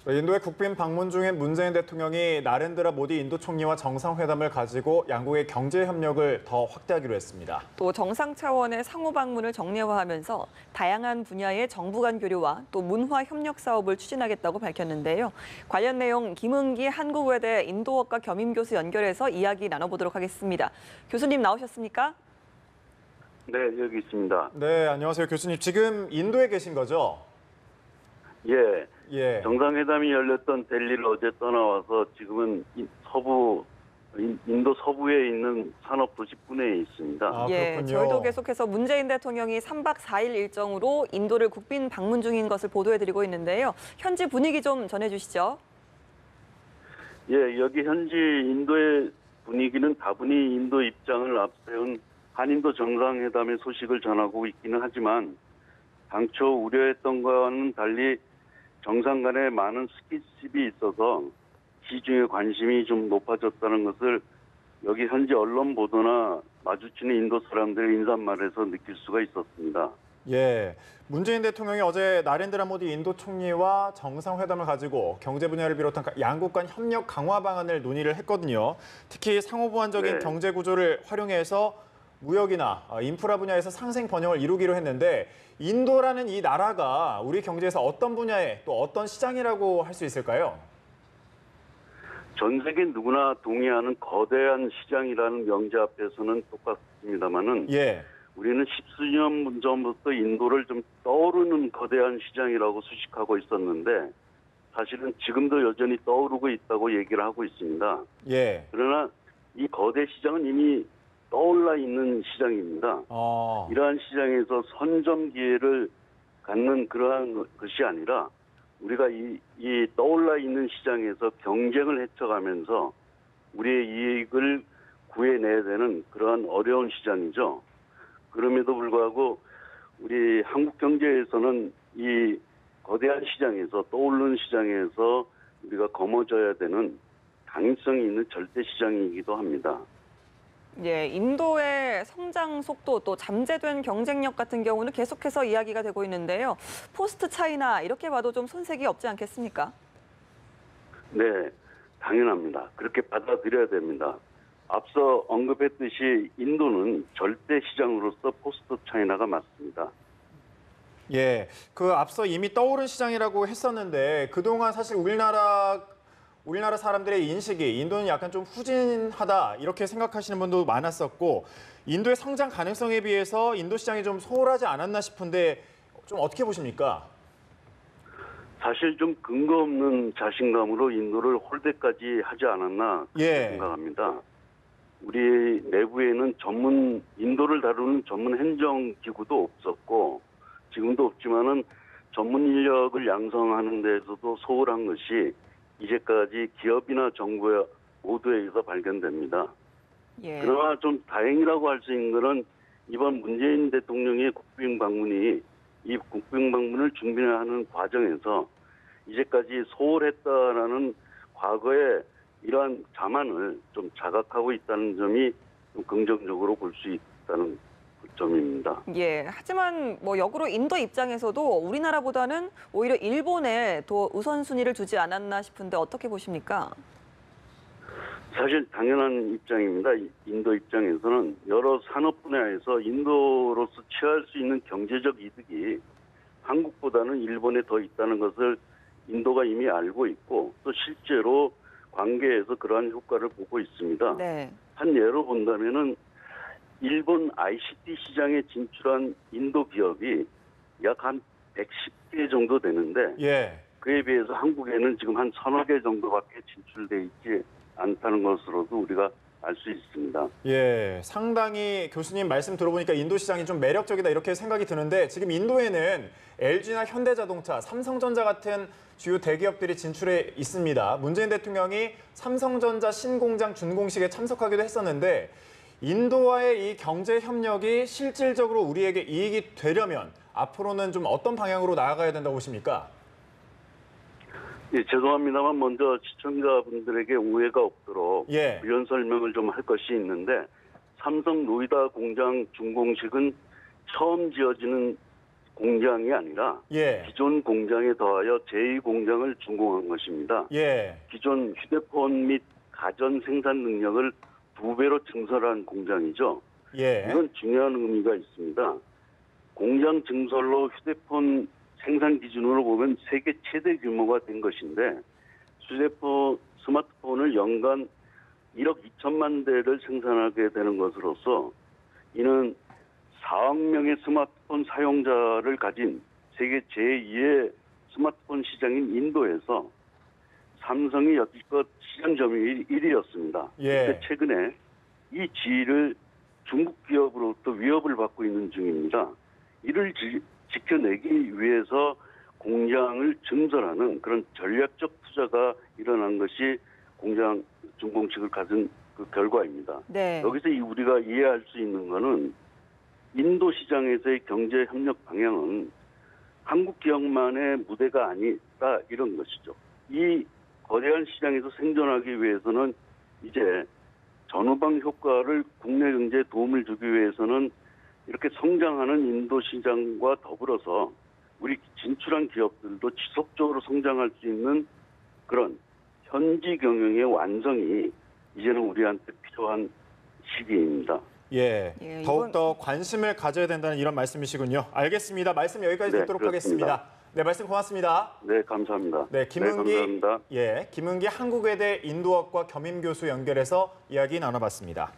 인도의 국빈 방문 중인 문재인 대통령이 나렌드라 모디 인도 총리와 정상회담을 가지고 양국의 경제 협력을 더 확대하기로 했습니다. 또 정상 차원의 상호 방문을 정례화하면서 다양한 분야의 정부 간 교류와 또 문화 협력 사업을 추진하겠다고 밝혔는데요. 관련 내용 김은기 한국외대 인도어과 겸임 교수 연결해서 이야기 나눠보도록 하겠습니다. 교수님 나오셨습니까? 네, 여기 있습니다. 네, 안녕하세요. 교수님. 지금 인도에 계신 거죠? 예. 예. 정상회담이 열렸던 델리를 어제 떠나와서 지금은 인도 서부에 있는 산업도시 푸네에 있습니다. 아, 예, 그렇군요. 저희도 계속해서 문재인 대통령이 3박 4일 일정으로 인도를 국빈 방문 중인 것을 보도해드리고 있는데요. 현지 분위기 좀 전해주시죠. 예, 여기 현지 인도의 분위기는 다분히 인도 입장을 앞세운 한인도 정상회담의 소식을 전하고 있기는 하지만 당초 우려했던 것과는 달리 정상 간에 많은 스킨십이 있어서 시중의 관심이 좀 높아졌다는 것을 여기 현지 언론 보도나 마주치는 인도 사람들의 인사말에서 느낄 수가 있었습니다. 예. 문재인 대통령이 어제 나렌드라 모디 인도 총리와 정상회담을 가지고 경제 분야를 비롯한 양국 간 협력 강화 방안을 논의를 했거든요. 특히 상호 보완적인 네. 경제 구조를 활용해서 무역이나 인프라 분야에서 상생 번영을 이루기로 했는데 인도라는 이 나라가 우리 경제에서 어떤 분야에 또 어떤 시장이라고 할 수 있을까요? 전 세계 누구나 동의하는 거대한 시장이라는 명제 앞에서는 똑같습니다만은 예. 우리는 십수년 전부터 인도를 좀 떠오르는 거대한 시장이라고 수식하고 있었는데 사실은 지금도 여전히 떠오르고 있다고 얘기를 하고 있습니다. 예. 그러나 이 거대 시장은 이미 떠올라 있는 시장입니다. 이러한 시장에서 선점 기회를 갖는 그러한 것이 아니라 우리가 이 떠올라 있는 시장에서 경쟁을 헤쳐가면서 우리의 이익을 구해내야 되는 그러한 어려운 시장이죠. 그럼에도 불구하고 우리 한국 경제에서는 이 거대한 시장에서 떠오르는 시장에서 우리가 거머쥐어야 되는 강인성이 있는 절대 시장이기도 합니다. 예, 인도의 성장 속도 또 잠재된 경쟁력 같은 경우는 계속해서 이야기가 되고 있는데요. 포스트 차이나 이렇게 봐도 좀 손색이 없지 않겠습니까? 네, 당연합니다. 그렇게 받아들여야 됩니다. 앞서 언급했듯이 인도는 절대 시장으로서 포스트 차이나가 맞습니다. 예. 그 앞서 이미 떠오른 시장이라고 했었는데 그동안 사실 우리나라 사람들의 인식이 인도는 약간 좀 후진하다 이렇게 생각하시는 분도 많았었고 인도의 성장 가능성에 비해서 인도 시장이 좀 소홀하지 않았나 싶은데 좀 어떻게 보십니까? 사실 좀 근거 없는 자신감으로 인도를 홀대까지 하지 않았나 그렇게 생각합니다. 우리 내부에는 인도를 다루는 전문 행정기구도 없었고 지금도 없지만은 전문 인력을 양성하는 데에서도 소홀한 것이 이제까지 기업이나 정부 모두에 의해서 발견됩니다. 예. 그러나 좀 다행이라고 할 수 있는 것은 이번 문재인 대통령의 국빈 방문이 이 국빈 방문을 준비하는 과정에서 이제까지 소홀했다라는 과거의 이러한 자만을 좀 자각하고 있다는 점이 좀 긍정적으로 볼 수 있다는 점입니다. 예, 하지만 뭐 역으로 인도 입장에서도 우리나라보다는 오히려 일본에 더 우선순위를 두지 않았나 싶은데 어떻게 보십니까? 사실 당연한 입장입니다. 인도 입장에서는 여러 산업 분야에서 인도로서 취할 수 있는 경제적 이득이 한국보다는 일본에 더 있다는 것을 인도가 이미 알고 있고 또 실제로 관계에서 그러한 효과를 보고 있습니다. 네. 한 예로 본다면은 일본 ICT 시장에 진출한 인도 기업이 약 한 110개 정도 되는데 그에 비해서 한국에는 지금 한 1000개 정도밖에 진출돼 있지 않다는 것으로도 우리가 알 수 있습니다. 예, 상당히 교수님 말씀 들어보니까 인도 시장이 좀 매력적이다 이렇게 생각이 드는데 지금 인도에는 LG나 현대자동차, 삼성전자 같은 주요 대기업들이 진출해 있습니다. 문재인 대통령이 삼성전자 신공장 준공식에 참석하기도 했었는데 인도와의 이 경제 협력이 실질적으로 우리에게 이익이 되려면 앞으로는 좀 어떤 방향으로 나아가야 된다고 보십니까? 예, 죄송합니다만 먼저 시청자분들에게 오해가 없도록 이런 설명을 좀 할 것이 있는데 삼성 노이다 공장 준공식은 처음 지어지는 공장이 아니라 예. 기존 공장에 더하여 제2공장을 준공한 것입니다. 예. 기존 휴대폰 및 가전 생산 능력을 2배로 증설한 공장이죠. 예. 이건 중요한 의미가 있습니다. 공장 증설로 휴대폰 생산 기준으로 보면 세계 최대 규모가 된 것인데 스마트폰을 연간 1억 2천만 대를 생산하게 되는 것으로서 이는 4억 명의 스마트폰 사용자를 가진 세계 제2의 스마트폰 시장인 인도에서 삼성이 여지껏 시장 점유율 1위였습니다. 예. 최근에 이 지위를 중국 기업으로부터 위협을 받고 있는 중입니다. 이를 지켜내기 위해서 공장을 증설하는 그런 전략적 투자가 일어난 것이 공장 준공식을 가진 그 결과입니다. 네. 여기서 우리가 이해할 수 있는 것은 인도 시장에서의 경제 협력 방향은 한국 기업만의 무대가 아니다 이런 것이죠. 이 거대한 시장에서 생존하기 위해서는 이제 전후방 효과를 국내 경제에 도움을 주기 위해서는 이렇게 성장하는 인도 시장과 더불어서 우리 진출한 기업들도 지속적으로 성장할 수 있는 그런 현지 경영의 완성이 이제는 우리한테 필요한 시기입니다. 예. 예, 더욱더 관심을 가져야 된다는 이런 말씀이시군요. 알겠습니다. 말씀 여기까지 네, 듣도록 그렇습니다. 하겠습니다. 네, 말씀 고맙습니다. 네, 감사합니다. 네, 김은기, 감사합니다. 김은기 한국외대 인도학과 겸임교수 연결해서 이야기 나눠봤습니다.